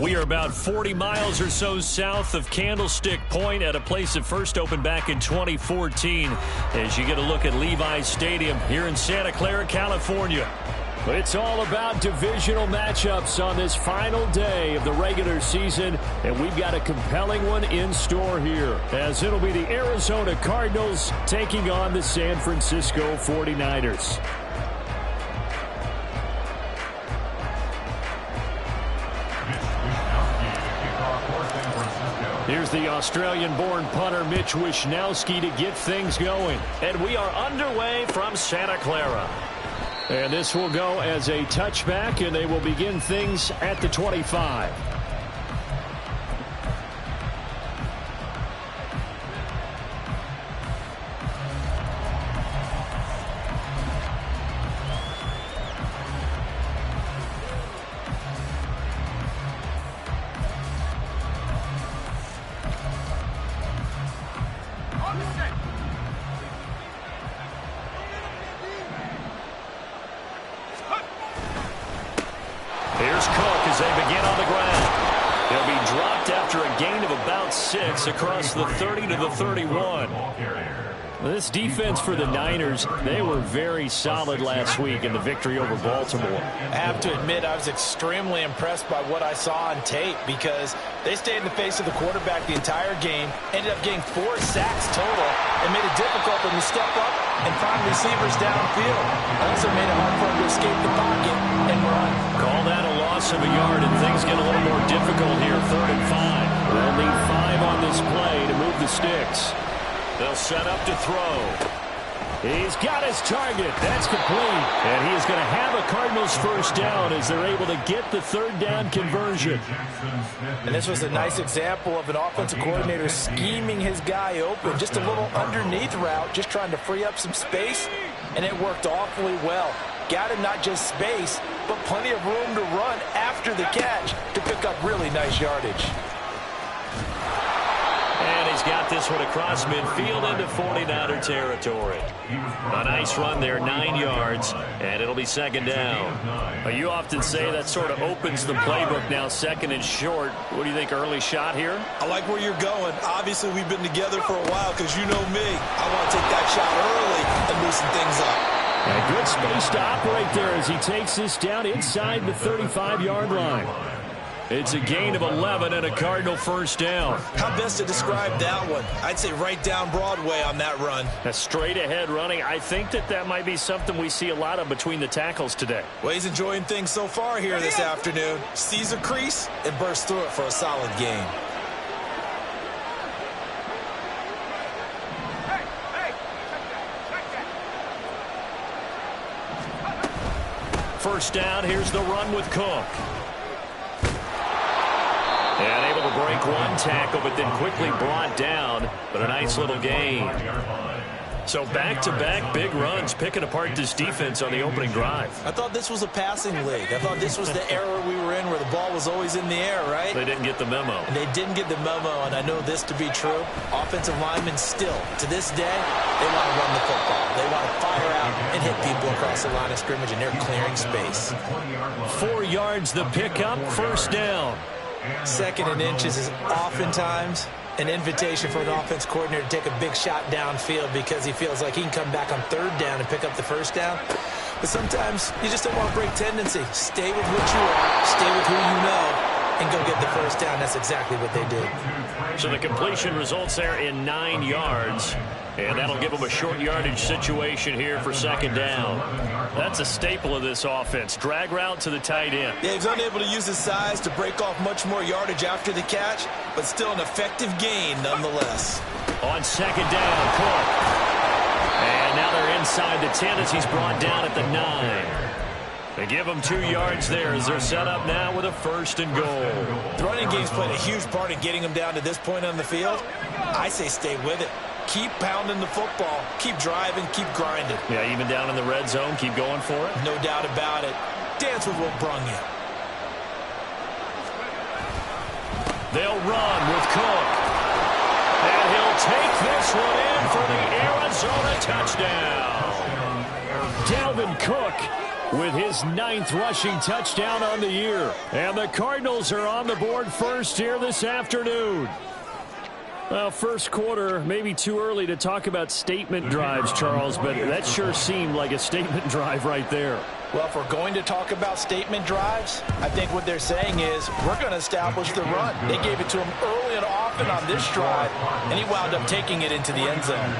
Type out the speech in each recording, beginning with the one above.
We are about 40 miles or so south of Candlestick Point at a place that first opened back in 2014 as you get a look at Levi's Stadium here in Santa Clara, California. It's all about divisional matchups on this final day of the regular season, and we've got a compelling one in store here, as it'll be the Arizona Cardinals taking on the San Francisco 49ers. Here's the Australian-born punter Mitch Wishnowsky to get things going. And we are underway from Santa Clara. And this will go as a touchback, and they will begin things at the 25. Here's Cook as they begin on the ground. They'll be dropped after a gain of about 6 across the 30 to the 31. This defense for the Niners, they were very solid last week in the victory over Baltimore. I have to admit, I was extremely impressed by what I saw on tape because they stayed in the face of the quarterback the entire game, ended up getting 4 sacks total, and made it difficult for them to step up and find receivers downfield. Also made it hard for them to escape the pocket and run. Call that a loss of a yard, and things get a little more difficult here, 3rd and 5. They'll need 5 on this play to move the sticks. They'll set up to throw. He's got his target. That's complete. And he is going to have a Cardinals first down as they're able to get the 3rd down conversion. And this was a nice example of an offensive coordinator scheming his guy open. Just a little underneath route, just trying to free up some space. And it worked awfully well. Got him not just space, but plenty of room to run after the catch to pick up really nice yardage. And he's got this one across midfield into 49er territory. A nice run there, 9 yards, and it'll be 2nd down. You often say that sort of opens the playbook now, 2nd and short. What do you think, early shot here? I like where you're going. Obviously, we've been together for a while because you know me. I want to take that shot early and loosen things up. And a good space to operate there as he takes this down inside the 35-yard line. It's a gain of 11 and a Cardinal first down. How best to describe that one? I'd say right down Broadway on that run. A straight-ahead running. I think that might be something we see a lot of between the tackles today. Well, he's enjoying things so far here this afternoon. Sees a crease and bursts through it for a solid gain. First down, here's the run with Cook. And able to break one tackle, but then quickly brought down. But a nice little gain. So back-to-back big runs, picking apart this defense on the opening drive. I thought this was a passing league. I thought this was the era we were in where the ball was always in the air, right? They didn't get the memo. And they didn't get the memo, and I know this to be true. Offensive linemen still, to this day, they want to run the football. They want to fire out and hit people across the line of scrimmage, and they're clearing space. 4 yards the pickup, first down. 2nd and inches is oftentimes an invitation for an offense coordinator to take a big shot downfield because he feels like he can come back on 3rd down and pick up the first down. But sometimes you just don't want to break tendency. Stay with what you are, stay with who you know, and go get the first down. That's exactly what they did. So the completion results there in 9 yards. And that'll give them a short yardage situation here for 2nd down. That's a staple of this offense. Drag route to the tight end. Yeah, he's unable to use his size to break off much more yardage after the catch, but still an effective gain nonetheless. On 2nd down, Cook. And now they're inside the 10 as he's brought down at the 9. They give them 2 yards there as they're set up now with a 1st and goal. The running game's played a huge part in getting them down to this point on the field. I say stay with it. Keep pounding the football. Keep driving. Keep grinding. Yeah, even down in the red zone, keep going for it. No doubt about it. Dance with what brung you. They'll run with Cook. And he'll take this one in for the Arizona touchdown. Dalvin Cook with his 9th rushing touchdown on the year. And the Cardinals are on the board first here this afternoon. Well, first quarter, maybe too early to talk about statement drives, Charles, but that sure seemed like a statement drive right there. Well, if we're going to talk about statement drives, I think what they're saying is we're going to establish the run. They gave it to him early and often on this drive, and he wound up taking it into the end zone.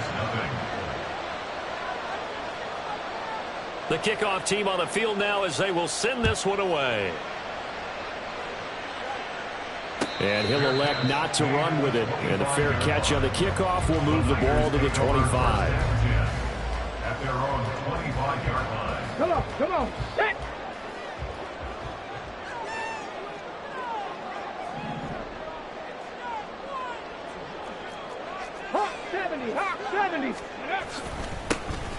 The kickoff team on the field now as they will send this one away. And he'll elect not to run with it. And a fair catch on the kickoff will move the ball to the 25. At their own 25-yard line. Come on, set! Hawk 70!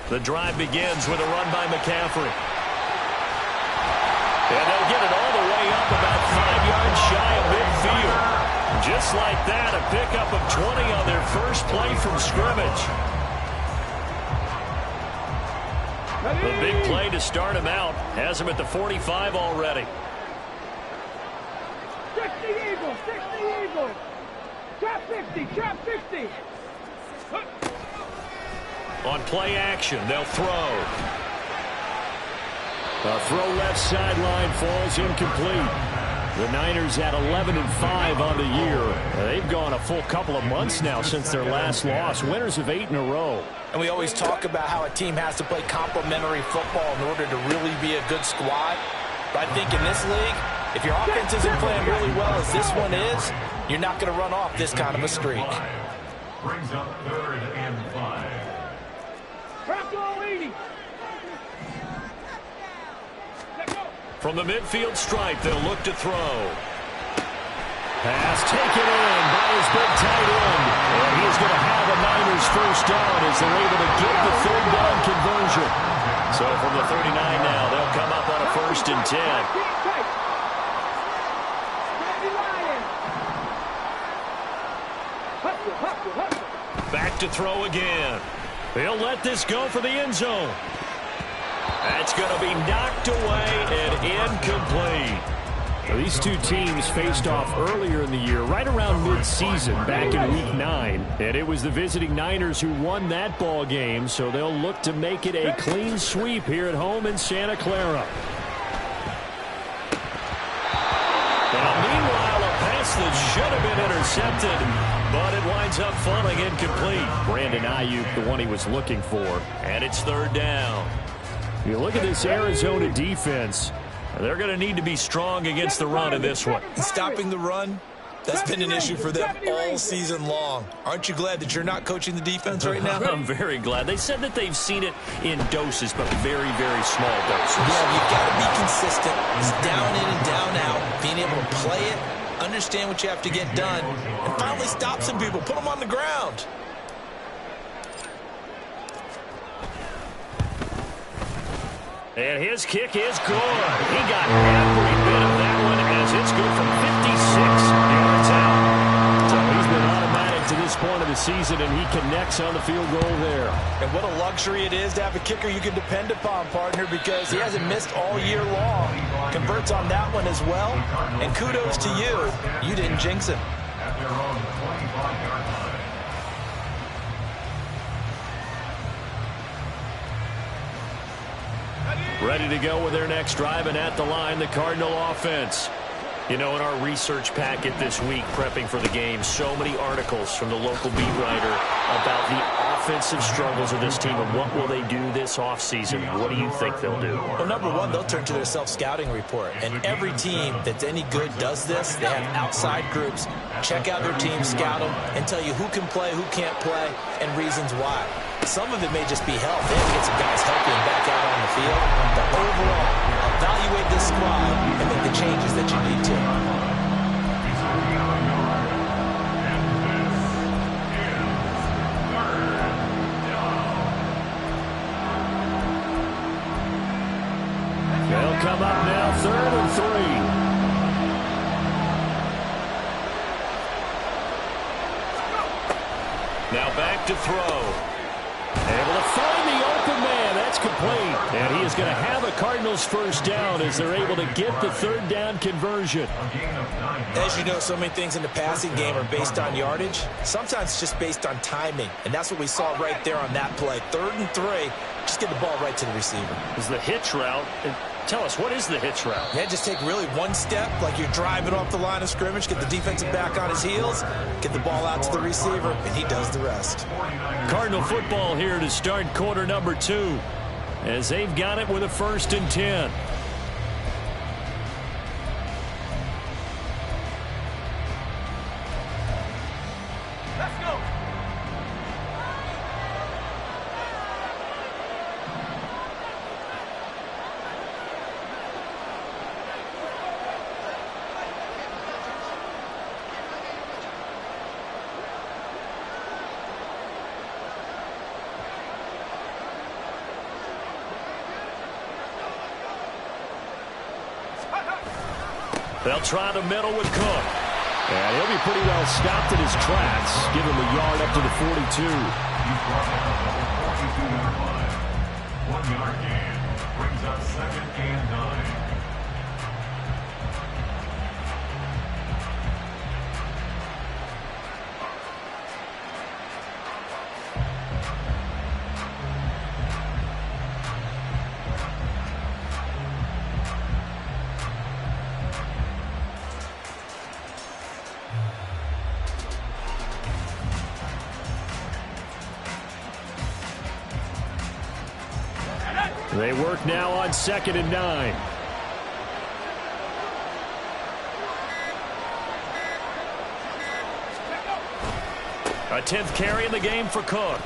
The drive begins with a run by McCaffrey. And they'll get it all the way up about 5 yards shy of midfield. Just like that, a pickup of 20 on their first play from scrimmage. The big play to start him out has him at the 45 already. 60 Eagles! Trap 50! On play action, they'll throw. A throw left sideline falls incomplete. The Niners at 11-5 on the year. They've gone a full couple of months now since their last loss. Winners of 8 in a row. And we always talk about how a team has to play complementary football in order to really be a good squad. But I think in this league, if your offense isn't playing really well as this one is, you're not going to run off this kind of a streak. Brings up 3rd and 5. Trap all 80! From the midfield stripe, they'll look to throw. Pass taken in by his big tight end. And he's going to have a Niners first down as they're able to get the 3rd down conversion. So from the 39 now, they'll come up on a 1st and 10. Back to throw again. He'll let this go for the end zone. That's going to be knocked away and incomplete. Now, these two teams faced off earlier in the year, right around mid-season, back in Week 9. And it was the visiting Niners who won that ball game, so they'll look to make it a clean sweep here at home in Santa Clara. Now, meanwhile, a pass that should have been intercepted, but it winds up falling incomplete. Brandon Ayuk, the one he was looking for, and it's 3rd down. You look at this Arizona defense, they're going to need to be strong against the run in this one. Stopping the run, that's been an issue for them all season long. Aren't you glad that you're not coaching the defense right now? I'm very glad. They said that they've seen it in doses, but very, very small doses. Yeah, you've got to be consistent. It's down in and down out. Being able to play it, understand what you have to get done, and finally stop some people. Put them on the ground. And his kick is good. He got every bit of that one as it's good from 56 yards out. So he's been automatic to this point of the season, and he connects on the field goal there. And what a luxury it is to have a kicker you can depend upon, partner, because he hasn't missed all year long. Converts on that one as well. And kudos to you. You didn't jinx him. At their own 25-yard line. Ready to go with their next drive, and at the line, the Cardinal offense. You know, in our research packet this week, prepping for the game, so many articles from the local beat writer about the offensive struggles of this team and what will they do this offseason. What do you think they'll do? Well, number one, they'll turn to their self-scouting report. And every team that's any good does this. They have outside groups. Check out their team, scout them, and tell you who can play, who can't play, and reasons why. Some of it may just be health. They have to get some guys healthy and back out on the field. But overall, evaluate this squad and make the changes that you need to. They'll come up now, 3rd and 3. Now back to throw. Able to find the open man. That's complete. complete. And he is going to have a Cardinals first down as they're able to get the third down conversion. As you know, so many things in the passing game are based on yardage. Sometimes it's just based on timing. And that's what we saw right there on that play. 3rd and 3. Just get the ball right to the receiver. Is the hitch route. Tell us, what is the hitch route? Yeah, just take really one step, like you're driving off the line of scrimmage, get the defensive back on his heels, get the ball out to the receiver, and he does the rest. Cardinal football here to start quarter number 2, as they've got it with a 1st and 10. Let's go. They'll try the middle with Cook. And he'll be pretty well stopped in his tracks. Give him a yard up to the 42. He's brought down at the 42-yard line. 1-yard gain. Brings up 2nd and 9. They work now on 2nd and 9. A 10th carry in the game for Cook.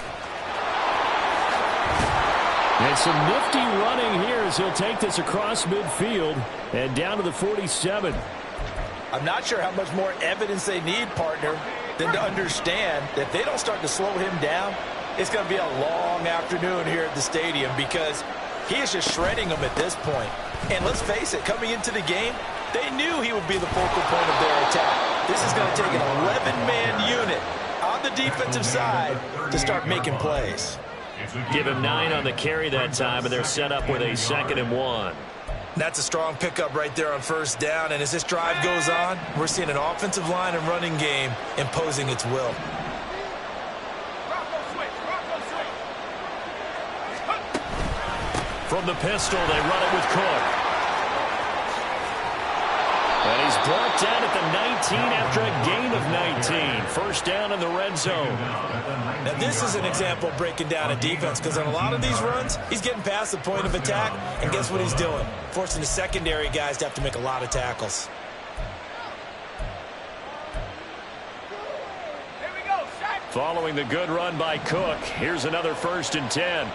And some nifty running here as he'll take this across midfield and down to the 47. I'm not sure how much more evidence they need, partner, than to understand that if they don't start to slow him down, it's going to be a long afternoon here at the stadium because he is just shredding them at this point. And let's face it, coming into the game, they knew he would be the focal point of their attack. This is going to take an 11-man unit on the defensive side to start making plays. Give him 9 on the carry that time, and they're set up with a 2nd and 1. That's a strong pickup right there on 1st down. And as this drive goes on, we're seeing an offensive line and running game imposing its will. From the pistol, they run it with Cook. And he's brought down at the 19 after a gain of 19. First down in the red zone. Now, this is an example of breaking down a defense because on a lot of these runs, he's getting past the point of attack, and guess what he's doing? Forcing the secondary guys to have to make a lot of tackles. Here we go, sack. Following the good run by Cook, here's another 1st and 10.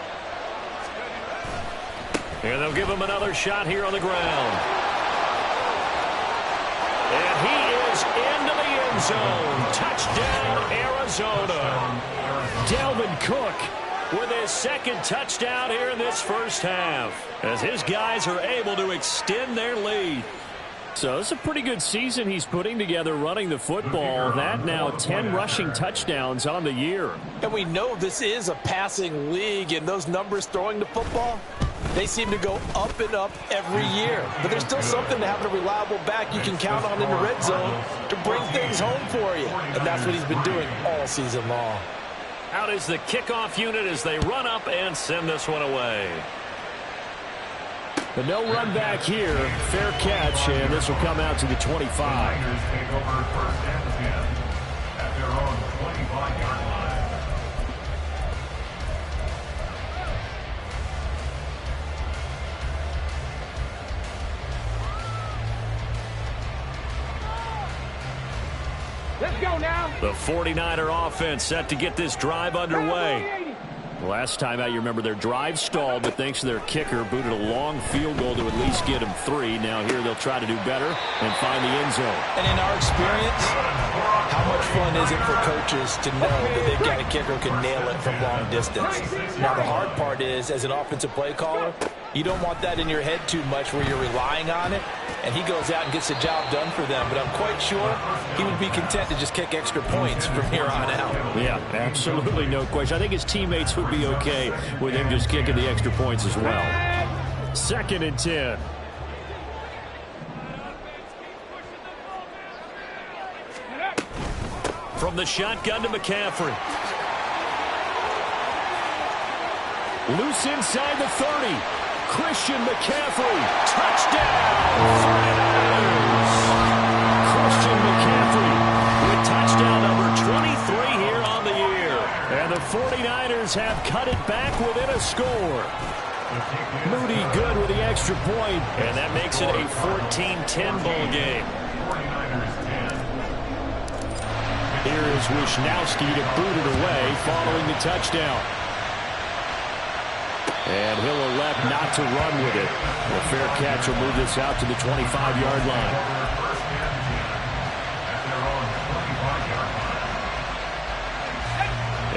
And they'll give him another shot here on the ground. And he is into the end zone. Touchdown, Arizona. Dalvin Cook with his 2nd touchdown here in this first half, as his guys are able to extend their lead. So it's a pretty good season he's putting together running the football. That now 10 rushing touchdowns on the year. And we know this is a passing league, and those numbers throwing the football, they seem to go up and up every year. But there's still something to having a reliable back you can count on in the red zone to bring things home for you. And that's what he's been doing all season long. Out is the kickoff unit as they run up and send this one away. The no run back here. Fair catch, and this will come out to the 25. Niners take over 1st and 10 at their own 25-yard line. Let's go now. The 49er offense set to get this drive underway. Last time out, you remember their drive stalled, but thanks to their kicker, booted a long field goal to at least get them 3. Now here they'll try to do better and find the end zone. And in our experience, How much fun is it for coaches to know that they've got a kicker who can nail it from long distance? Now, the hard part is, as an offensive play caller, you don't want that in your head too much where you're relying on it, and he goes out and gets the job done for them. But I'm quite sure he would be content to just kick extra points from here on out. Yeah, absolutely no question. I think his teammates would be okay with him just kicking the extra points as well. 2nd and 10. From the shotgun to McCaffrey. Loose inside the 30. Christian McCaffrey. Touchdown! 49ers! Christian McCaffrey with touchdown number 23 here on the year. And the 49ers have cut it back within a score. Moody good with the extra point. And that makes it a 14-10 ball game. Here is Wisnowski to boot it away following the touchdown. And he'll elect not to run with it. A fair catch will move this out to the 25-yard line.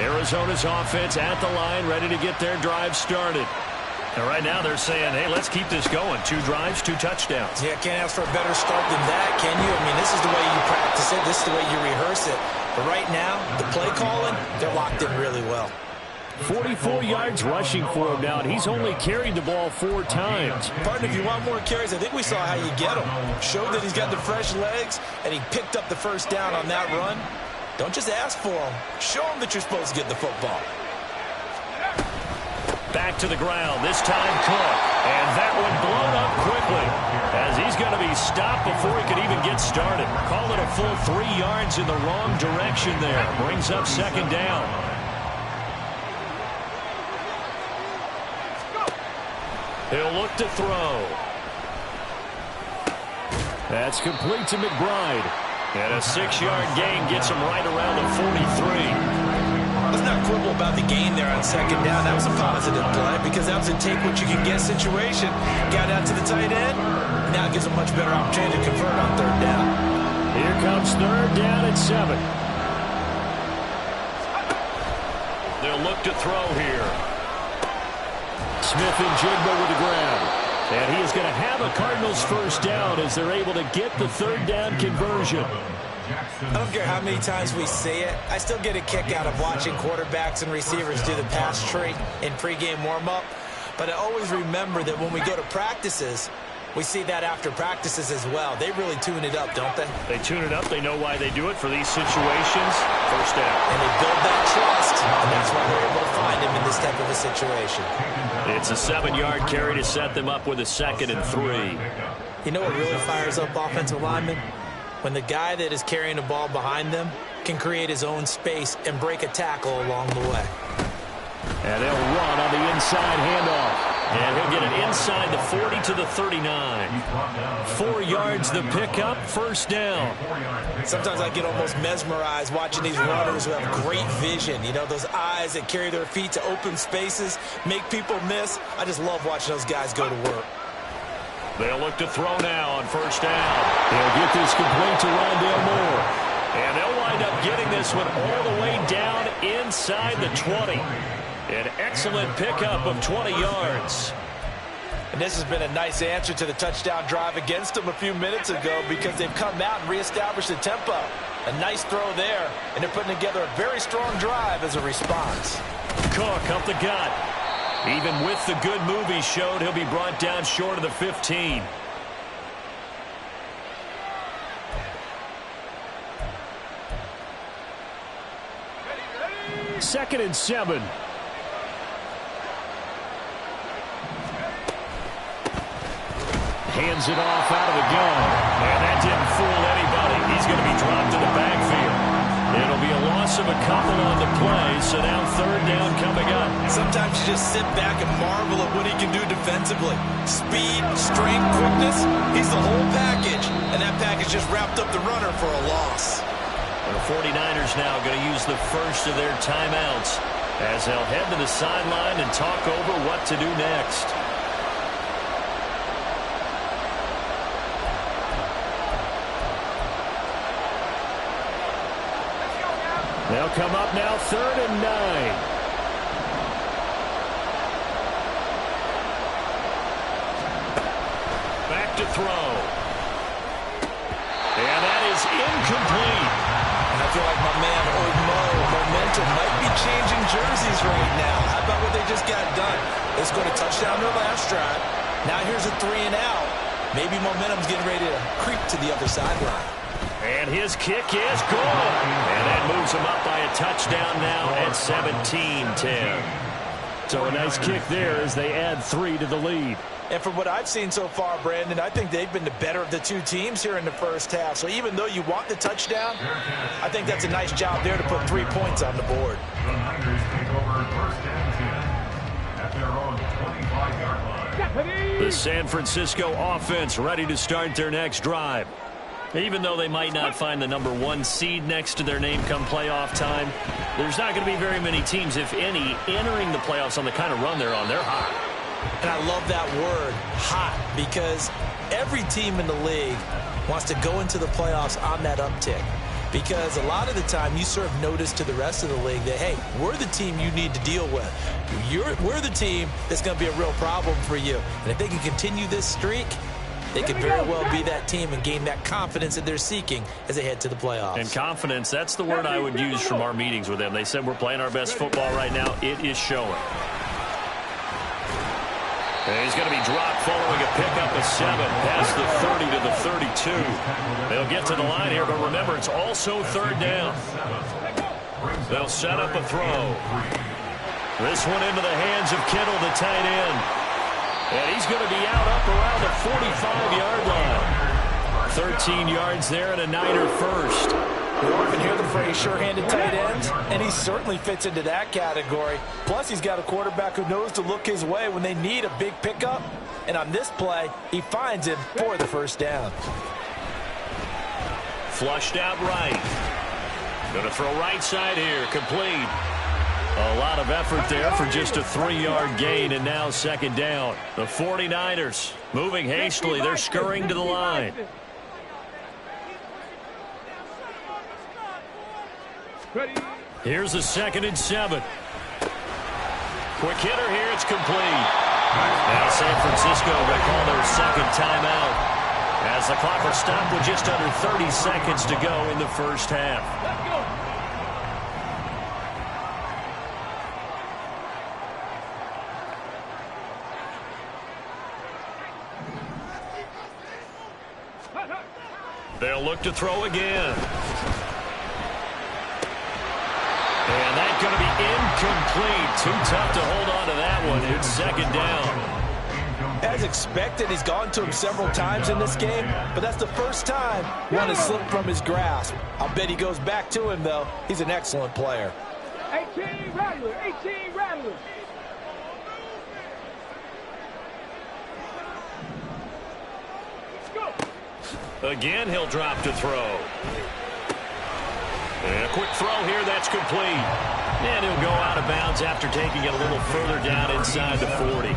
Arizona's offense at the line, ready to get their drive started. And right now they're saying, hey, let's keep this going. 2 drives, 2 touchdowns. Yeah, can't ask for a better start than that, can you? I mean, this is the way you practice it. This is the way you rehearse it. But right now, the play calling, they're locked in really well. 44 yards rushing for him now, and he's only carried the ball 4 times. Partner, if you want more carries, I think we saw how you get him. Showed that he's got the fresh legs, and he picked up the first down on that run. Don't just ask for him. Show him that you're supposed to get the football. Back to the ground, this time Cook. And that one blown up quickly as he's going to be stopped before he could even get started. Call it a full 3 yards in the wrong direction there. Brings up 2nd down. He'll look to throw. That's complete to McBride. And a 6-yard gain gets him right around the 43. Let's not quibble about the gain there on 2nd down. That was a positive play because that was a take what you can get situation. Got out to the tight end. Now it gives a much better opportunity to convert on 3rd down. Here comes 3rd down at 7. They'll look to throw here. Smith and Jigba with the grab. And he is going to have a Cardinals 1st down as they're able to get the 3rd down conversion. I don't care how many times we say it. I still get a kick out of watching quarterbacks and receivers do the pass tree in pregame warm-up. But I always remember that when we go to practices, we see that after practices as well. They really tune it up, don't they? They tune it up. They know why they do it for these situations. 1st down. And they build that trust, and that's why they're able to find him in this type of a situation. It's a 7-yard carry to set them up with a 2nd and 3. You know what really fires up offensive linemen? When the guy that is carrying the ball behind them can create his own space and break a tackle along the way. And they'll run on the inside handoff. And he'll get it inside the 40 to the 39. 4 yards the pickup, 1st down. Sometimes I get almost mesmerized watching these runners who have great vision. You know, those eyes that carry their feet to open spaces, make people miss. I just love watching those guys go to work. They'll look to throw now on 1st down. They'll get this complete to Rondale Moore. And they'll wind up getting this one all the way down inside the 20. An excellent pickup of 20 yards. And this has been a nice answer to the touchdown drive against them a few minutes ago because they've come out and reestablished the tempo. A nice throw there, and they're putting together a very strong drive as a response. Cook up the gut. Even with the good move he showed, he'll be brought down short of the 15. Second and 7. Hands it off out of the gun. And that didn't fool anybody. He's going to be dropped to the backfield. It'll be a loss of a couple on the play, so now 3rd down coming up. Sometimes you just sit back and marvel at what he can do defensively. Speed, strength, quickness, he's the whole package. And that package just wrapped up the runner for a loss. The 49ers now going to use the first of their timeouts as they'll head to the sideline and talk over what to do next. They'll come up now 3rd and 9. Back to throw. And that is incomplete. And I feel like my man, Old Mo, momentum might be changing jerseys right now. How about what they just got done? They scored a touchdown their last drive. Now here's a 3 and out. Maybe momentum's getting ready to creep to the other sideline. And his kick is good. And that moves him up by a touchdown now at 17-10. So a nice kick there as they add 3 to the lead. And from what I've seen so far, Brandon, I think they've been the better of the two teams here in the first half. So even though you want the touchdown, I think that's a nice job there to put 3 points on the board. The Niners take over 1st and 10 at their own 25-yard line. The San Francisco offense ready to start their next drive. Even though they might not find the number 1 seed next to their name come playoff time, there's not going to be very many teams, if any, entering the playoffs on the kind of run they're on. They're hot. And I love that word, hot, because every team in the league wants to go into the playoffs on that uptick. Because a lot of the time you serve notice to the rest of the league that, hey, we're the team you need to deal with. We're the team that's going to be a real problem for you. And if they can continue this streak, they could very well be that team and gain that confidence that they're seeking as they head to the playoffs. And confidence, that's the word I would use from our meetings with them. They said we're playing our best football right now. It is showing. And he's going to be dropped following a pickup of 7 past the 30 to the 32. They'll get to the line here, but remember, it's also 3rd down. They'll set up a throw. This one into the hands of Kittle, the tight end. And he's going to be out up around the 45-yard line. 13 yards there and a Niner first. You often hear the phrase sure-handed tight ends, and he certainly fits into that category. Plus, he's got a quarterback who knows to look his way when they need a big pickup. And on this play, he finds him for the 1st down. Flushed out right. Going to throw right side here, complete. A lot of effort there for just a 3-yard gain, and now 2nd down. The 49ers moving hastily. They're scurrying to the line. Here's a 2nd and 7. Quick hitter here. It's complete. Now San Francisco will call their 2nd timeout as the clock will stop with just under 30 seconds to go in the first half. They'll look to throw again. And that's going to be incomplete. Too tough to hold on to that one. It's 2nd down. As expected, he's gone to him several times in this game, but that's the first time one has slipped from his grasp. I'll bet he goes back to him, though. He's an excellent player. 18 Rattler, 18 Rattler. Again, he'll drop to throw. And a quick throw here, that's complete. And he'll go out of bounds after taking it a little further down inside the 40.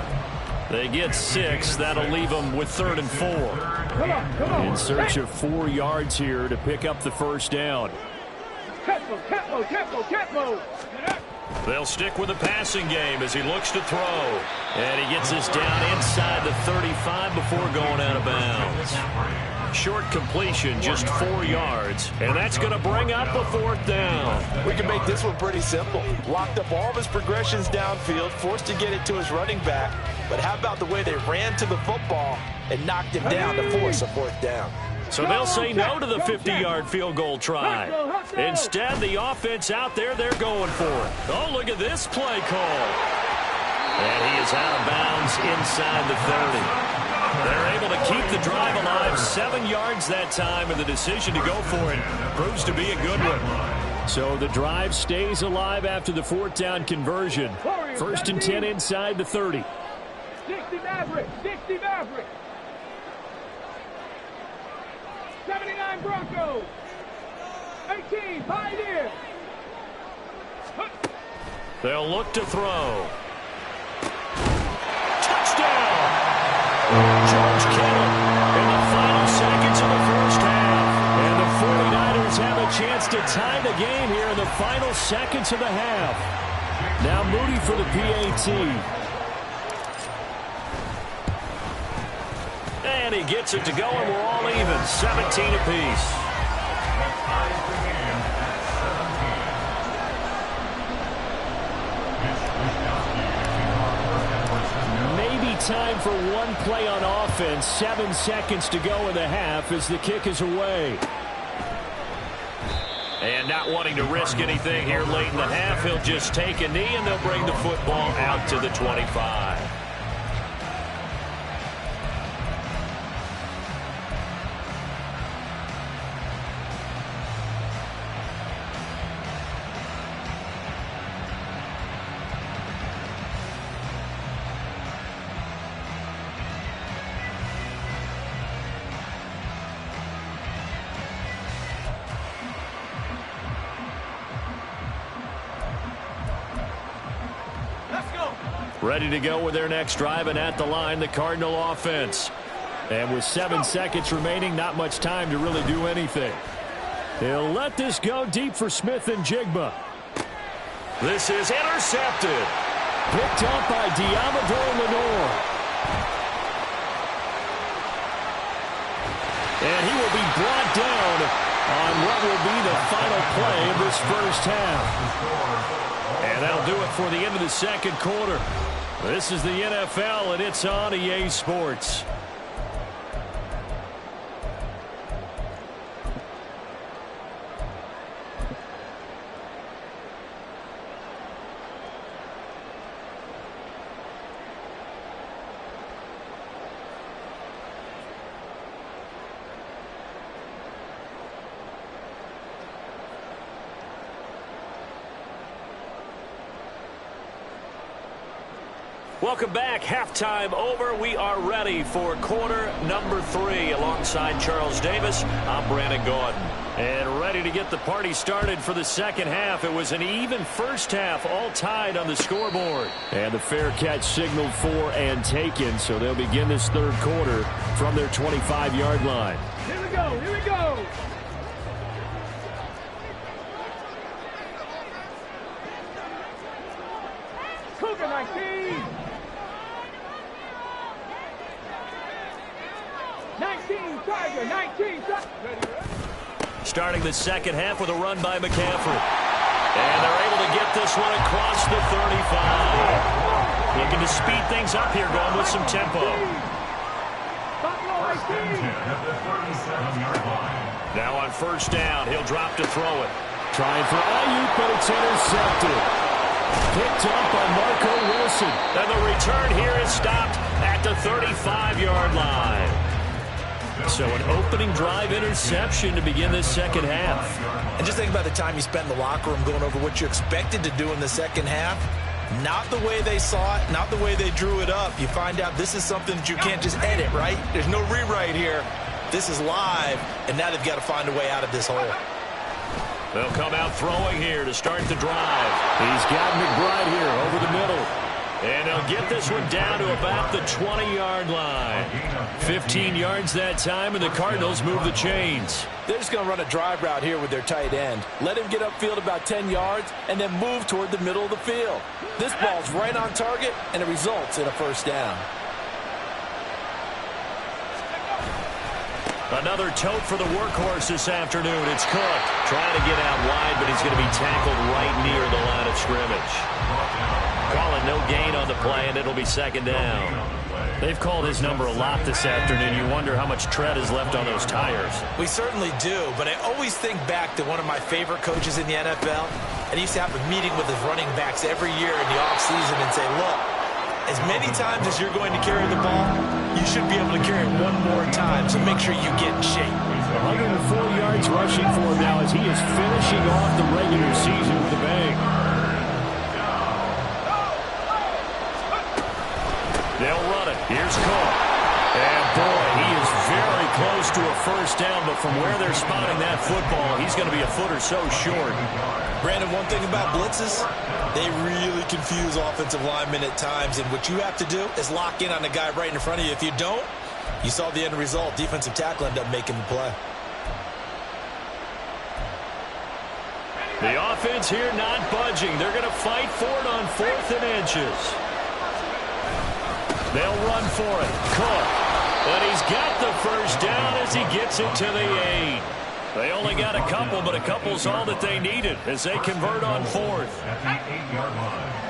They get 6. That'll leave them with 3rd and 4. In search of 4 yards here to pick up the 1st down. Tempo. They'll stick with the passing game as he looks to throw. And he gets this down inside the 35 before going out of bounds. Short completion, just 4 yards. And that's going to bring up a 4th down. We can make this one pretty simple. Locked up all of his progressions downfield, forced to get it to his running back. But how about the way they ran to the football and knocked him down to force a 4th down? So they'll say no to the 50-yard field goal try. Instead, the offense out there, they're going for it. Oh, look at this play call. And he is out of bounds inside the 30. They're able to keep the drive alive. 7 yards that time, and the decision to go for it proves to be a good one. So the drive stays alive after the 4th down conversion. 1st and 10 inside the 30. 60 Maverick. 79 Broncos. 18 Pioneer. They'll look to throw. Touchdown! George Kittle in the final seconds of the first half. And the 49ers have a chance to tie the game here in the final seconds of the half. Now Moody for the PAT. And he gets it to go, and we're all even, 17 apiece. Maybe time for one play on offense. 7 seconds to go in the half as the kick is away. And not wanting to risk anything here late in the half, he'll just take a knee, and they'll bring the football out to the 25. Ready to go with their next drive, and at the line, the Cardinal offense. And with 7 seconds remaining, not much time to really do anything. They'll let this go deep for Smith and Jigba. This is intercepted. Picked up by Diamador Lenore. And he will be brought down on what will be the final play of this first half. And that'll do it for the end of the second quarter. This is the NFL, and it's on EA Sports. Welcome back. Halftime over. We are ready for quarter number 3. Alongside Charles Davis, I'm Brandon Gaudin. And ready to get the party started for the second half. It was an even first half, all tied on the scoreboard. And the fair catch signaled for and taken, so they'll begin this third quarter from their 25-yard line. Here we go. Here we go. Cougar 19. 19, Tiger, 19, Tiger. Starting the second half with a run by McCaffrey. And they're able to get this one across the 35. Looking to speed things up here, going with some tempo. Now on first down, he'll drop to throw it. Trying for Ayuk, but it's intercepted. Picked up by Marco Wilson. And the return here is stopped at the 35-yard line. So an opening drive interception to begin this second half. And just think about the time you spent in the locker room going over what you expected to do in the second half. Not the way they saw it, not the way they drew it up. You find out this is something that you can't just edit, right? There's no rewrite here. This is live, and now they've got to find a way out of this hole. They'll come out throwing here to start the drive. He's got McBride here over the middle. And they'll get this one down to about the 20-yard line. 15 yards that time, and the Cardinals move the chains. They're just going to run a drive route here with their tight end. Let him get upfield about 10 yards, and then move toward the middle of the field. This ball's right on target, and it results in a first down. Another tote for the workhorse this afternoon. It's Cook trying to get out wide, but he's going to be tackled right near the line of scrimmage. Calling no gain on the play, and it'll be second down. They've called his number a lot this afternoon. You wonder how much tread is left on those tires. We certainly do, but I always think back to one of my favorite coaches in the NFL, and he used to have a meeting with his running backs every year in the offseason and say, look, as many times as you're going to carry the ball, you should be able to carry it one more time, so make sure you get in shape. 104 yards rushing for him now as he is finishing off the regular season with a bang. They'll run it. Here's Cook. And boy, he is very close to a first down, but from where they're spotting that football, he's going to be a foot or so short. Brandon, one thing about blitzes, they really confuse offensive linemen at times, and what you have to do is lock in on the guy right in front of you. If you don't, you saw the end result. Defensive tackle ended up making the play. The offense here not budging. They're going to fight for it on 4th and inches. They'll run for it. Cook. But he's got the first down as he gets it to the 8. They only got a couple, but a couple's all that they needed as they convert on 4th. At the 8-yard line.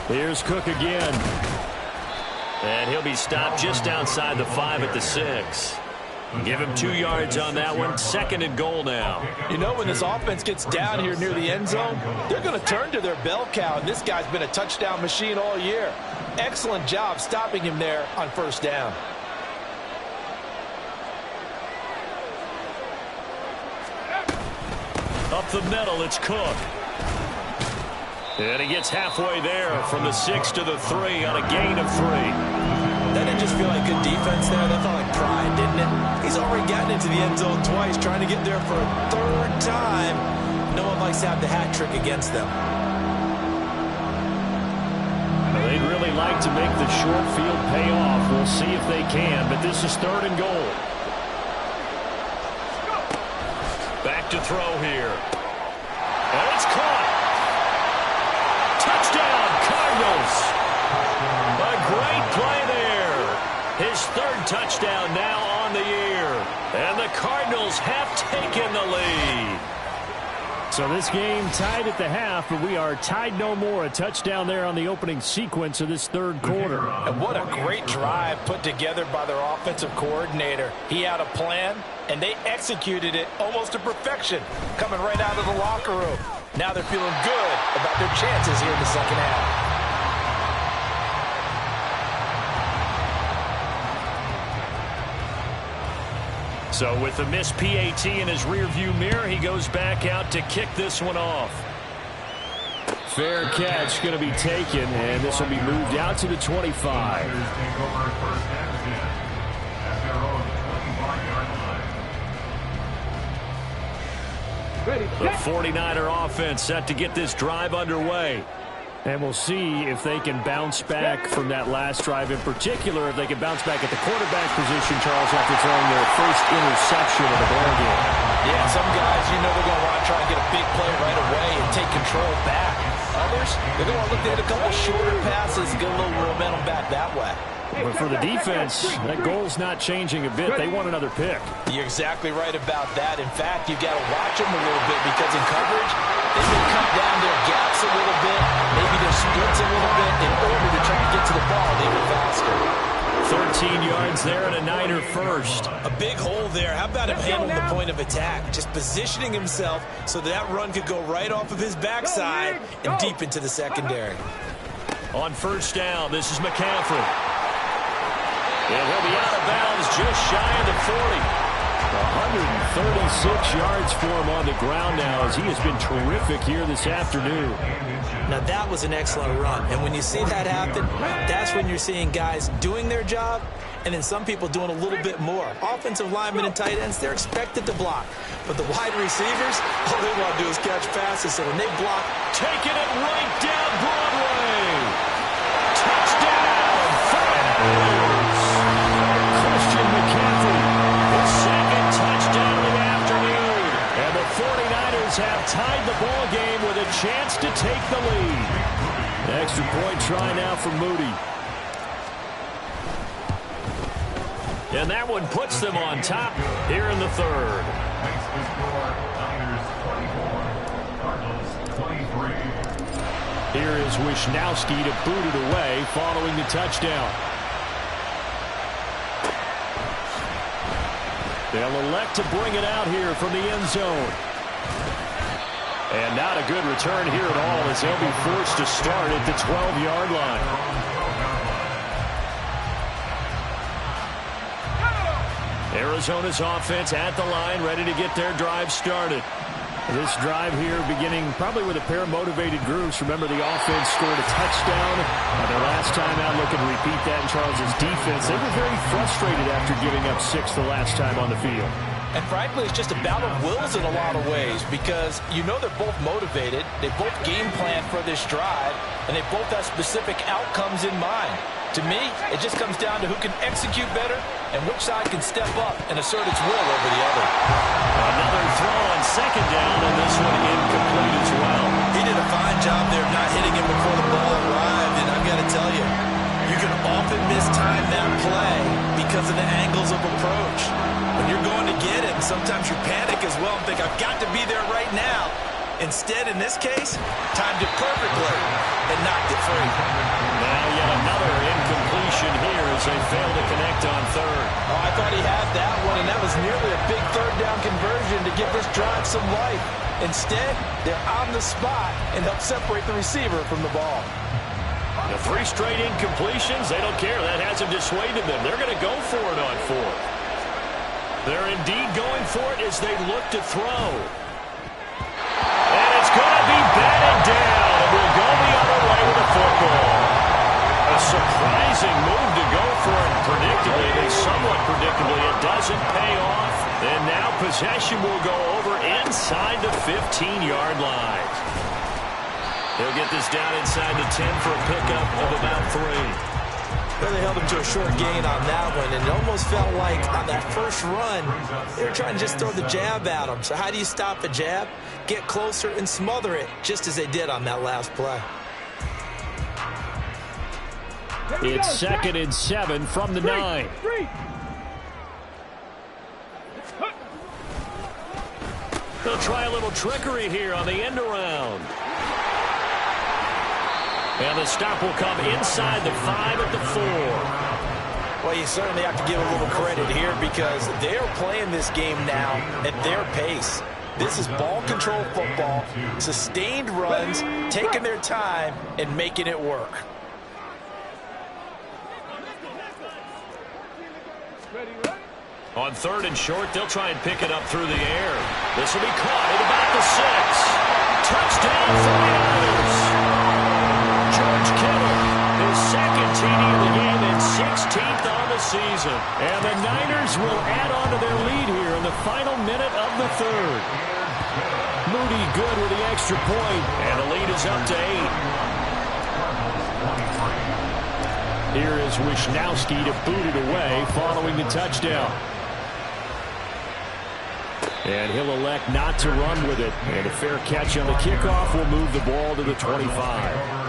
Here's Cook again. And he'll be stopped just outside the 5 at the 6. Give him 2 yards on that one. 2nd and goal now. You know, when this offense gets down here near the end zone, they're going to turn to their bell cow, and this guy's been a touchdown machine all year. Excellent job stopping him there on 1st down. Up the middle, it's Cook. And he gets halfway there from the 6 to the 3 on a gain of 3. That didn't just feel like good defense there. That felt like pride, didn't it? He's already gotten into the end zone twice, trying to get there for a 3rd time. No one likes to have the hat trick against them. They'd really like to make the short field pay off. We'll see if they can, but this is 3rd and goal. Back to throw here. And it's caught. Touchdown, Cardinals. A great play there. His 3rd touchdown now on the year. And the Cardinals have taken the lead. So this game tied at the half, but we are tied no more. A touchdown there on the opening sequence of this 3rd quarter. And what a great drive put together by their offensive coordinator. He had a plan, and they executed it almost to perfection, coming right out of the locker room. Now they're feeling good about their chances here in the 2nd half. So with the missed PAT in his rearview mirror, he goes back out to kick this one off. Fair catch going to be taken, and this will be moved out to the 25. Take over 1st and 10 at their own 25-yard line. The 49er offense set to get this drive underway. And we'll see if they can bounce back from that last drive, in particular, if they can bounce back at the quarterback position, Charles, after throwing their first interception of the ball game. Yeah, some guys, you know, they're going to want to try and get a big play right away and take control back. Others, they're going to look to hit a couple shorter passes and get a little momentum back that way. But for the defense, that goal's not changing a bit. They want another pick. You're exactly right about that. In fact, you've got to watch them a little bit because in coverage, they may cut down their gaps a little bit, maybe their splits a little bit in order to try and get to the ball a little faster. 13 yards there and a Niner first. A big hole there. How about him handling the point of attack? Just positioning himself so that run could go right off of his backside and deep into the secondary. On 1st down, this is McCaffrey. And he'll be out of bounds just shy of the 40. 136 yards for him on the ground now as he has been terrific here this afternoon. Now that was an excellent run, and when you see that happen, that's when you're seeing guys doing their job and then some people doing a little bit more. Offensive linemen and tight ends, they're expected to block, but the wide receivers, all they want to do is catch passes, so when they block, taking it right down Broadway. Touchdown, 49ers. Christian McCaffrey, his 2nd touchdown of the afternoon. And the 49ers have tied the ball game with a chance to take the lead. Extra point try now for Moody. And that one puts them on top here in the 3rd. Makes the score Niners 24, Cardinals 23. Here is Wisnowski to boot it away following the touchdown. They'll elect to bring it out here from the end zone. And not a good return here at all as they'll be forced to start at the 12-yard line. Arizona's offense at the line, ready to get their drive started. This drive here beginning probably with a pair of motivated groups. Remember, the offense scored a touchdown their last time out. Looking to repeat that in Charles's defense. They were very frustrated after giving up 6 the last time on the field. And frankly, it's just a battle of wills in a lot of ways because you know they're both motivated. They both game plan for this drive, and they both have specific outcomes in mind. To me, it just comes down to who can execute better and which side can step up and assert its will over the other. Another throw on second down, and this one incomplete as well. He did a fine job there of not hitting him before the ball arrived, and I've got to tell you, you can often mistime that play because of the angles of approach. When you're going to get him, sometimes you panic as well and think, I've got to be there right now. Instead, in this case, timed it perfectly and knocked it free. Now yet another incompletion here as they fail to connect on third. Oh, I thought he had that one, and that was nearly a big third down conversion to give this drive some life. Instead, they're on the spot and help separate the receiver from the ball. The 3 straight incompletions, they don't care. That hasn't dissuaded them. They're going to go for it on fourth. They're indeed going for it as they look to throw. And it's going to be batted down, and we'll go the other way with the football. A surprising move to go for it predictably. They somewhat predictably. It doesn't pay off. And now possession will go over inside the 15-yard line. They'll get this down inside the 10 for a pickup of about 3. Well, they held him to a short gain on that one, and it almost felt like on that first run, they were trying to just throw the jab at him. So how do you stop a jab? Get closer and smother it, just as they did on that last play. It's 2nd and 7 from the 9. They'll try a little trickery here on the end around. And the stop will come inside the 5 at the 4. Well, you certainly have to give a little credit here because they're playing this game now at their pace. This is ball control football, sustained runs, taking their time, and making it work. On 3rd and short, they'll try and pick it up through the air. This will be caught at about the 6. Touchdown 49ers. George Kittle, his 2nd TD of the game and 16th on the season. And the Niners will add on to their lead here in the final minute of the 3rd. Moody good with the extra point, and the lead is up to 8. Here is Wisnowski to boot it away following the touchdown. And he'll elect not to run with it. And a fair catch on the kickoff will move the ball to the 25.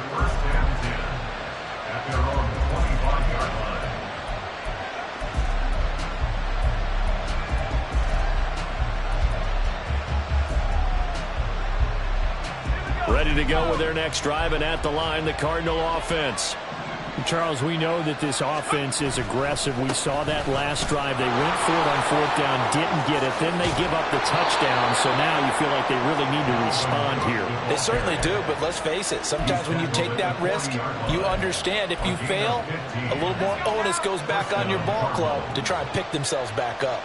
Ready to go with their next drive, and at the line, the Cardinal offense. Charles, we know that this offense is aggressive. We saw that last drive. They went for it on 4th down, didn't get it. Then they give up the touchdown. So now you feel like they really need to respond here. They certainly do, but let's face it. Sometimes when you take that risk, you understand if you fail, a little more onus goes back on your ball club to try and pick themselves back up.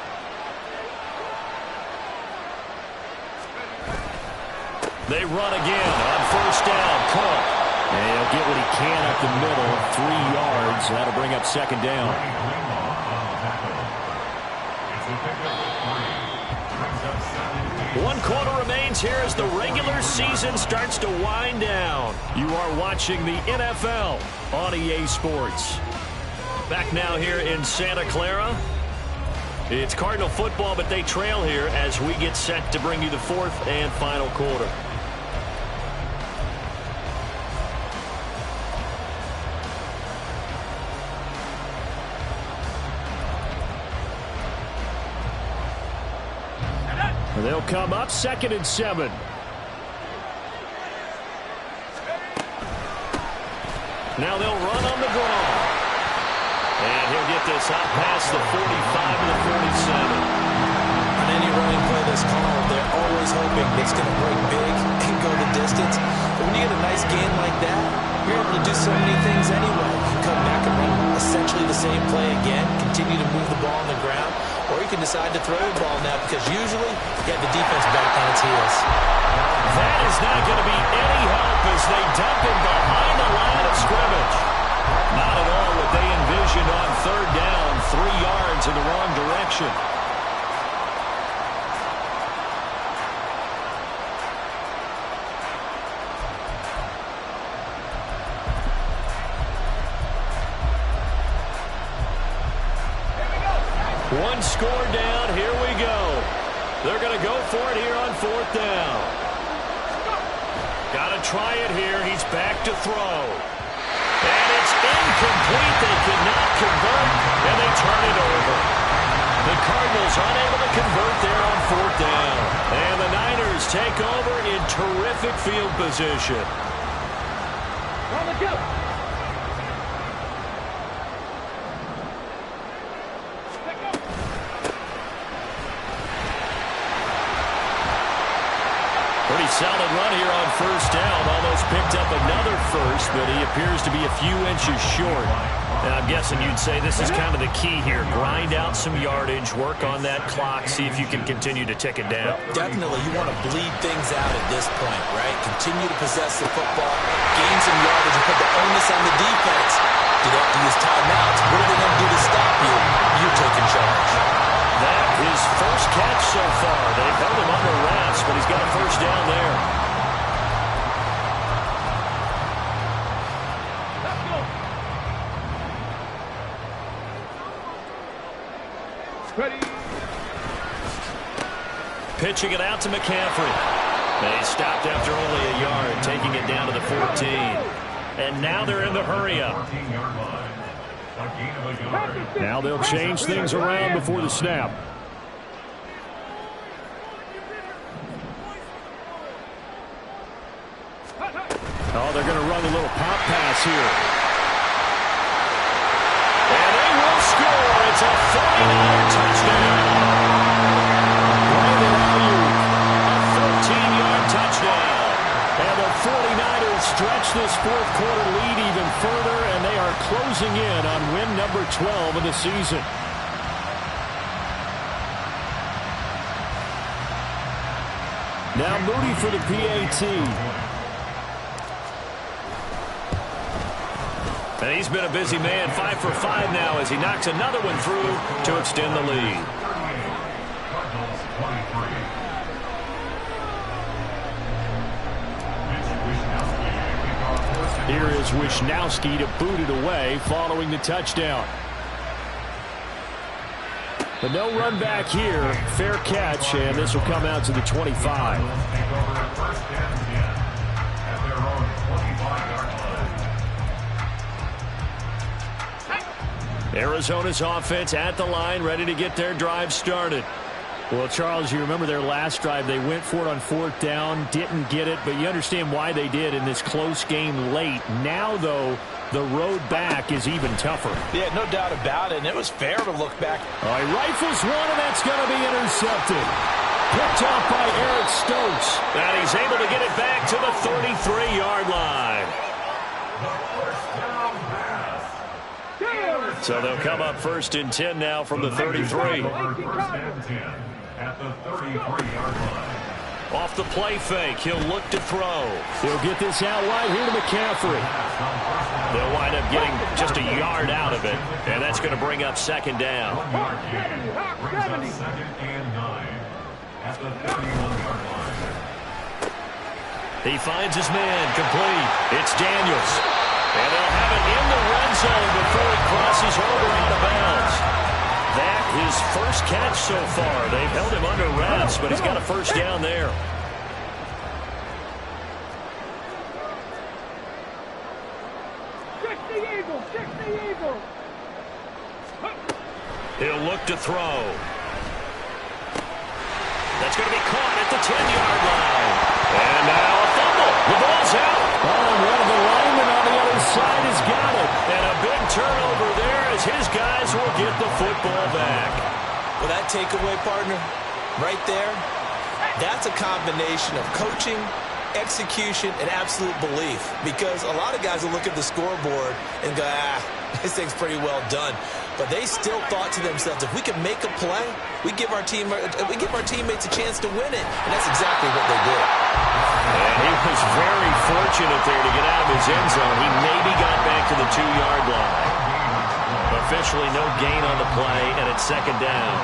They run again on 1st down. Cook. And he'll get what he can up the middle, 3 yards. That'll bring up 2nd down. One quarter remains here as the regular season starts to wind down. You are watching the NFL on EA Sports. Back now here in Santa Clara. It's Cardinal football, but they trail here as we get set to bring you the 4th and final quarter. They'll come up 2nd and 7. Now they'll run on the ground. And he'll get this out past the 45 to the 47. On any running play that's called, they're always hoping it's going to break big and go the distance. But when you get a nice gain like that, you're able to do so many things anyway. You can come back and run essentially the same play again, continue to move the ball on the ground, or you can decide to throw the ball now because usually you have the defense back on its heels. That is not going to be any help as they dump him behind the line of scrimmage. Not at all what they envisioned on 3rd down, 3 yards in the wrong direction. One score down. Here we go. They're going to go for it here on 4th down. Got to try it here. He's back to throw. And it's incomplete. They cannot convert, and they turn it over. The Cardinals unable to convert there on 4th down. And the Niners take over in terrific field position. On the go. Pretty solid run here on 1st down. Almost picked up another first, but he appears to be a few inches short. And I'm guessing you'd say this is kind of the key here. Grind out some yardage, work on that clock, see if you can continue to tick it down. Definitely, you want to bleed things out at this point, right? Continue to possess the football, gain some yardage, and put the onus on the defense. Do they have to use timeouts? What are they going to do to stop you? You're taking charge. That his first catch so far. They've held him under wraps, but he's got a 1st down there. Let's go. Ready. Pitching it out to McCaffrey. And he stopped after only a yard, taking it down to the 14. And now they're in the hurry-up. 14-yard line. A gain of a yard. Now they'll change things around before the snap. Oh, they're going to run a little pop pass here. And they will score. It's a 49er touchdown. Brandon Ayuk, a 13-yard touchdown. And the 49ers stretch this 4th quarter lead even further, and they are closing in on win number 12 of the season. Now Moody for the PAT. And he's been a busy man, 5 for 5 now as he knocks another one through to extend the lead. Cardinals 23. Here is Wishnowsky to boot it away following the touchdown. But no run back here. Fair catch, and this will come out to the 25. Take over at 1st and 10 at their own 25-yard line. Arizona's offense at the line, ready to get their drive started. Well, Charles, you remember their last drive. They went for it on 4th down, didn't get it, but you understand why they did in this close game late. Now, though, the road back is even tougher. Yeah, no doubt about it, and it was fair to look back. All right, rifles one, and that's going to be intercepted. Picked off by Eric Stokes. And he's able to get it back to the 33-yard line. So they'll come up 1st and 10 now from the 33. 1st and 10 at the 33-yard line. Off the play fake, he'll look to throw. He'll get this out wide here to McCaffrey. They'll wind up getting just a yard out of it, and that's going to bring up 2nd down. 1-yard gain brings up 2nd and 9 at the 31-yard line. He finds his man, complete. It's Daniels. And they'll have it in the red zone before he crosses over out of bounds. That his first catch so far. They've held him under wraps, but he's got a 1st down there. Check the Eagle. Check the Eagle. He'll look to throw. That's going to be caught at the 10-yard line. And now a fumble. The ball's out. Oh, one of the linemen on the other side has got it. And a big turnover there as his guys will get the football back. Well, that takeaway, partner, right there, that's a combination of coaching, execution, and absolute belief. Because a lot of guys will look at the scoreboard and go, this thing's pretty well done. But they still thought to themselves, if we can make a play, we give our teammates a chance to win it. And that's exactly what they did. And he was very fortunate there to get out of his end zone. He maybe got back to the 2-yard line. Officially no gain on the play, and it's 2nd down.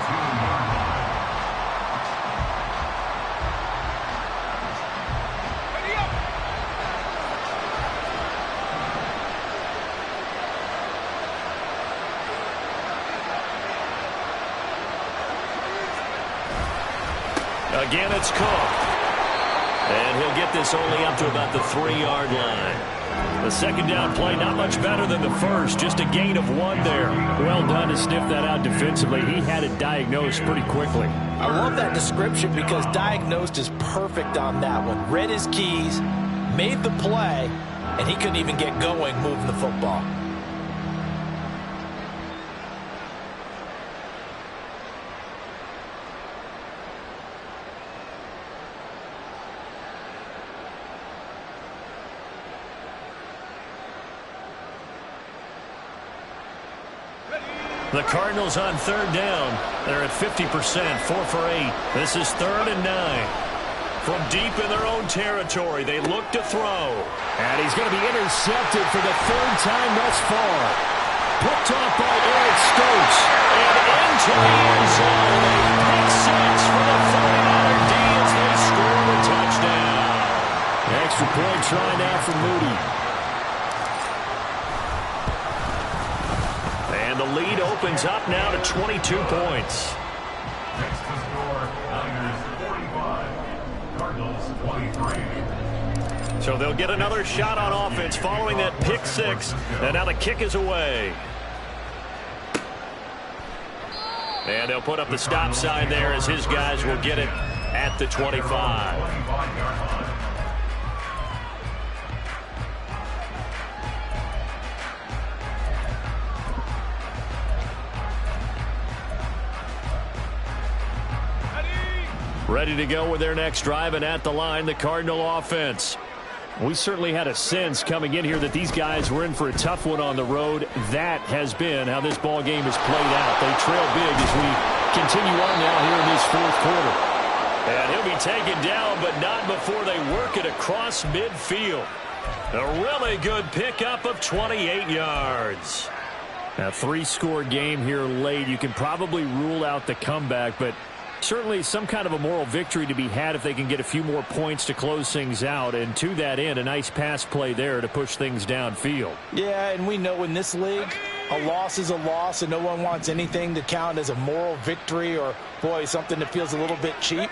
Again, it's Cook. And he'll get this only up to about the 3-yard line. The second down play, not much better than the first, just a gain of 1 there. Well done to sniff that out defensively. He had it diagnosed pretty quickly. I love that description because diagnosed is perfect on that one. Read his keys, made the play, and he couldn't even get going moving the football. The Cardinals on third down. They're at 50%, 4 for 8. This is 3rd and 9. From deep in their own territory, they look to throw. And he's going to be intercepted for the 3rd time thus far. Picked off by Eric Stokes. And into the end zone. A pick 6 for the 49er D as they score the touchdown. Extra point try now for Moody. And the lead opens up now to 22 points. Next to score, Niners 45, Cardinals 23. So they'll get another shot on offense following that pick 6. And now the kick is away. And they'll put up the stop sign there as his guys will get it at the 25. Ready to go with their next drive, and at the line, the Cardinal offense. We certainly had a sense coming in here that these guys were in for a tough one on the road. That has been how this ball game has played out. They trail big as we continue on now here in this 4th quarter. And he'll be taken down, but not before they work it across midfield. A really good pickup of 28 yards. Now, 3-score game here late. You can probably rule out the comeback, but certainly some kind of a moral victory to be had if they can get a few more points to close things out. And to that end, a nice pass play there to push things downfield. Yeah, and we know in this league, a loss is a loss, and no one wants anything to count as a moral victory or, boy, something that feels a little bit cheap.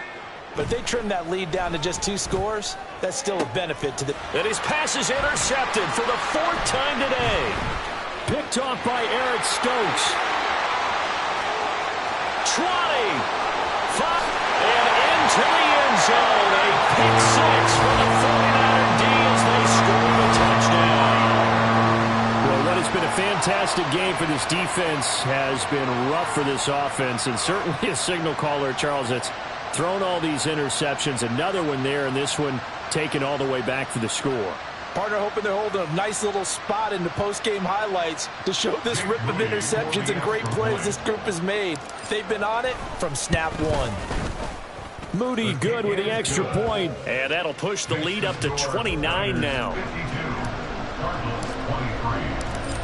But if they trim that lead down to just 2 scores, that's still a benefit to the... And his pass is intercepted for the 4th time today. Picked off by Eric Stokes. 20. And into the end zone, a pick 6 for the 49er D as they score the touchdown. Well, what has been a fantastic game for this defense has been rough for this offense, and certainly a signal caller, Charles, that's thrown all these interceptions. Another one there, and this one taken all the way back for the score. Partner hoping they're holding a nice little spot in the post-game highlights to show this rip of interceptions and great plays this group has made. They've been on it from snap 1. Moody good with the extra point. And that'll push the lead up to 29 now.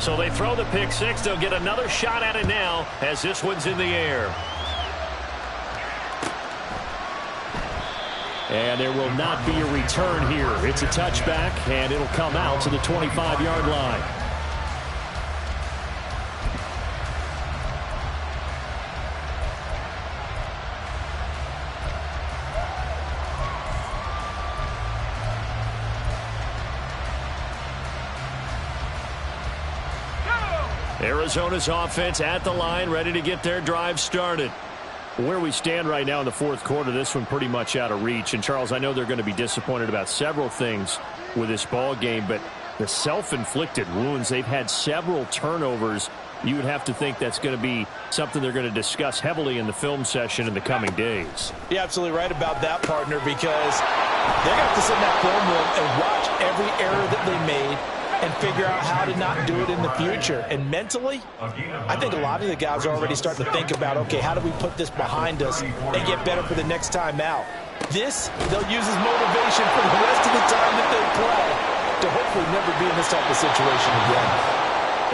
So they throw the pick 6. They'll get another shot at it now as this one's in the air. And there will not be a return here. It's a touchback, and it'll come out to the 25-yard line. Arizona's offense at the line, ready to get their drive started. Where we stand right now in the 4th quarter, this one pretty much out of reach. And, Charles, I know they're going to be disappointed about several things with this ball game, but the self-inflicted wounds, they've had several turnovers. You would have to think that's going to be something they're going to discuss heavily in the film session in the coming days. You're absolutely right about that, partner, because they're going to have to sit in that film room and watch every error that they made and figure out how to not do it in the future. And mentally, I think a lot of the guys are already starting to think about, okay, how do we put this behind us and get better for the next time out? This, they'll use as motivation for the rest of the time that they play to hopefully never be in this type of situation again.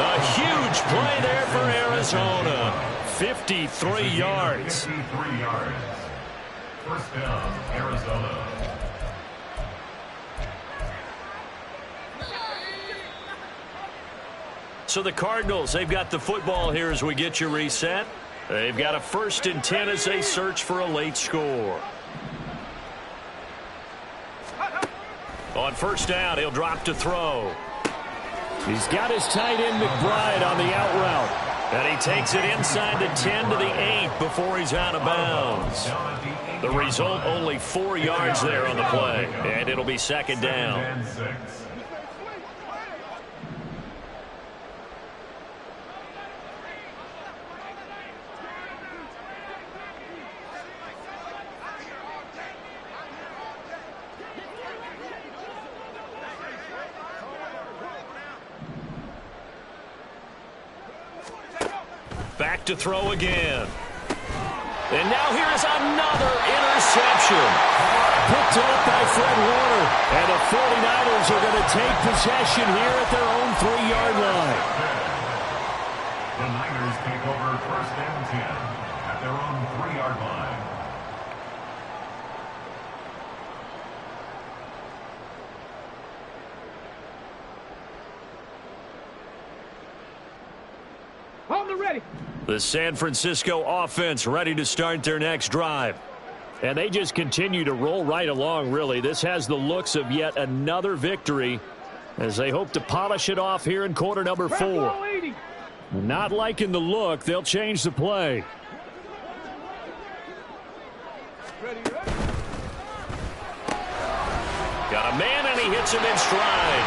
A huge play there for Arizona. 53 yards. 53 yards. First down, Arizona. So the Cardinals, they've got the football here as we get you reset. They've got a 1st and 10 as they search for a late score. On first down, he'll drop to throw. He's got his tight end McBride on the out route. And he takes it inside the 10 to the 8 before he's out of bounds. The result, only 4 yards there on the play. And it'll be second down. Back to throw again. And now here's another interception. Picked up by Fred Warner. And the 49ers are going to take possession here at their own 3-yard line. The Niners take over first and 10 at their own 3-yard line. On the ready. The San Francisco offense ready to start their next drive. And they just continue to roll right along, really. This has the looks of yet another victory as they hope to polish it off here in quarter number 4. Not liking the look. They'll change the play. Got a man, and he hits him in stride.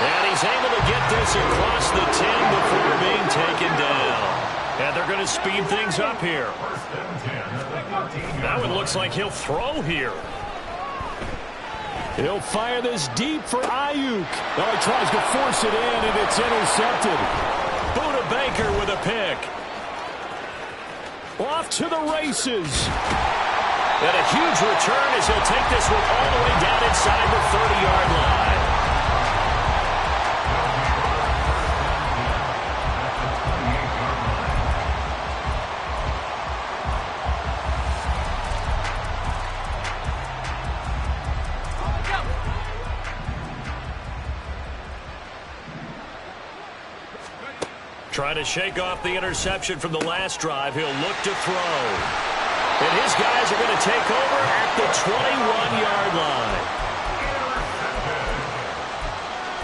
And he's able to get this across the 10 before being taken down. And they're going to speed things up here. That one looks like he'll throw here. He'll fire this deep for Ayuk. Oh, he tries to force it in, and it's intercepted. Buda Baker with a pick. Off to the races. And a huge return as he'll take this one all the way down inside the 30-yard line. Trying to shake off the interception from the last drive. He'll look to throw. And his guys are going to take over at the 21-yard line.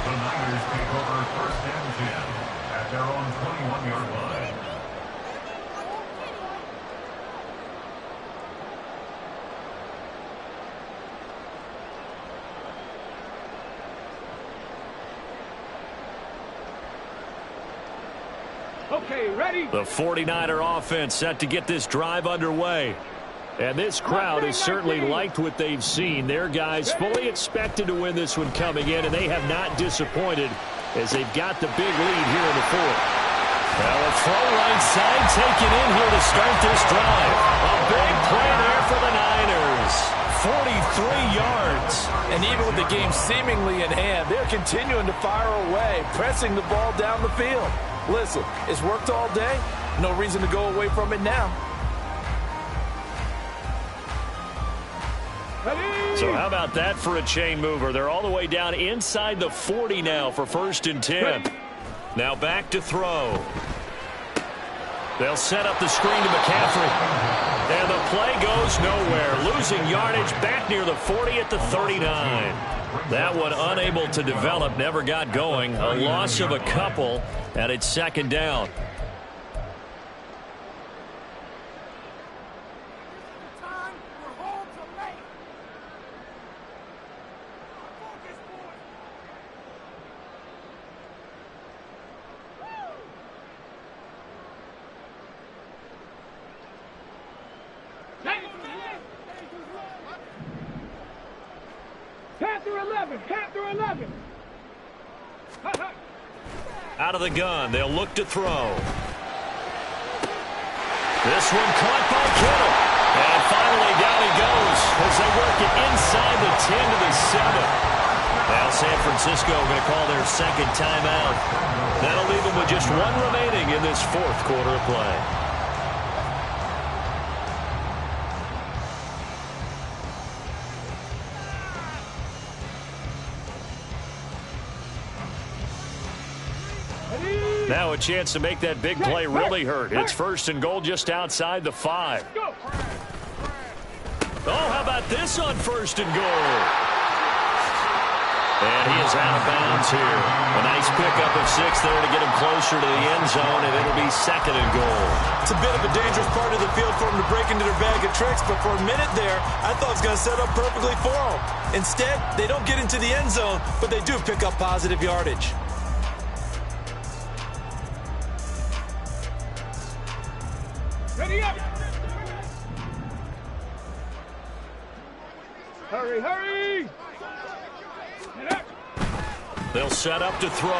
The Niners take over first and 10 at their own 21-yard line. Okay, ready? The 49er offense set to get this drive underway. And this crowd has certainly liked what they've seen. Their guys fully expected to win this one coming in, and they have not disappointed as they've got the big lead here in the 4th. Well, a throw right side taken in here to start this drive. A big play there for the Niners. 43 yards. And even with the game seemingly in hand, they're continuing to fire away, pressing the ball down the field. Listen, it's worked all day. No reason to go away from it now. So how about that for a chain mover? They're all the way down inside the 40 now for first and 10. Now back to throw. They'll set up the screen to McCaffrey. And the play goes nowhere. Losing yardage back near the 40 at the 39. That one unable to develop, never got going. A loss of a couple, and it's second down. Panther 11, Panther 11. Out of the gun, they'll look to throw. This one caught by Kittle. And finally down he goes as they work it inside the 10 to the 7. Now San Francisco going to call their second timeout. That'll leave them with just one remaining in this 4th quarter of play. Now a chance to make that big play really hurt. It's first and goal just outside the 5. Oh, how about this on first and goal? And he is out of bounds here. A nice pickup of 6 there to get him closer to the end zone, and it'll be 2nd and goal. It's a bit of a dangerous part of the field for him to break into their bag of tricks, but for a minute there, I thought it was going to set up perfectly for him. Instead, they don't get into the end zone, but they do pick up positive yardage. Ready up! Hurry, hurry! Get up! They'll set up to throw.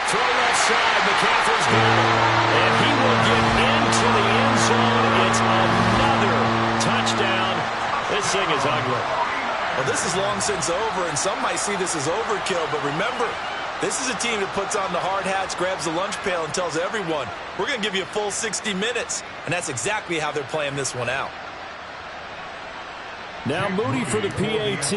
Throw left side. McCaffrey's got it. And he will get into the end zone. It's another touchdown. This thing is ugly. Well, this is long since over, and some might see this as overkill, but remember, this is a team that puts on the hard hats, grabs the lunch pail, and tells everyone, we're going to give you a full 60 minutes. And that's exactly how they're playing this one out. Now Moody for the PAT.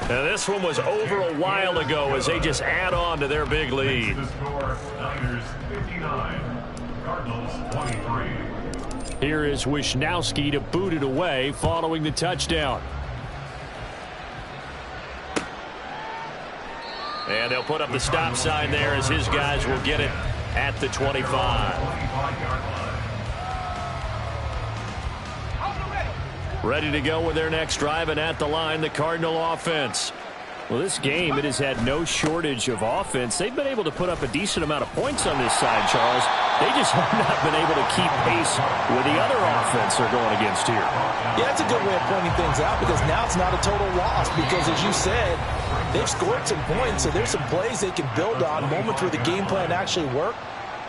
And this one was over a while ago as they just add on to their big lead. The score, Niners 59, Cardinals 23. Here is Wisnowski to boot it away following the touchdown. And they'll put up the stop sign there as his guys will get it at the 25. 25-yard line. Ready to go with their next drive, and at the line, the Cardinal offense. Well, this game, it has had no shortage of offense. They've been able to put up a decent amount of points on this side, Charles. They just have not been able to keep pace with the other offense they're going against here. Yeah, that's a good way of pointing things out because now it's not a total loss because, as you said, they've scored some points, so there's some plays they can build on, moments where the game plan actually worked.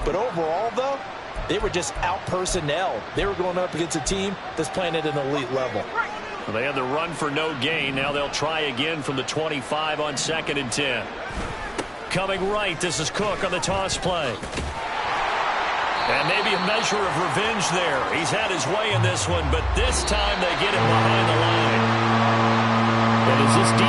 But overall, though, they were just out-personnel. They were going up against a team that's playing at an elite level. Well, they had the run for no gain. Now they'll try again from the 25 on 2nd and 10. Coming right, this is Cook on the toss play. And maybe a measure of revenge there. He's had his way in this one, but this time they get it behind the line. And is this deep?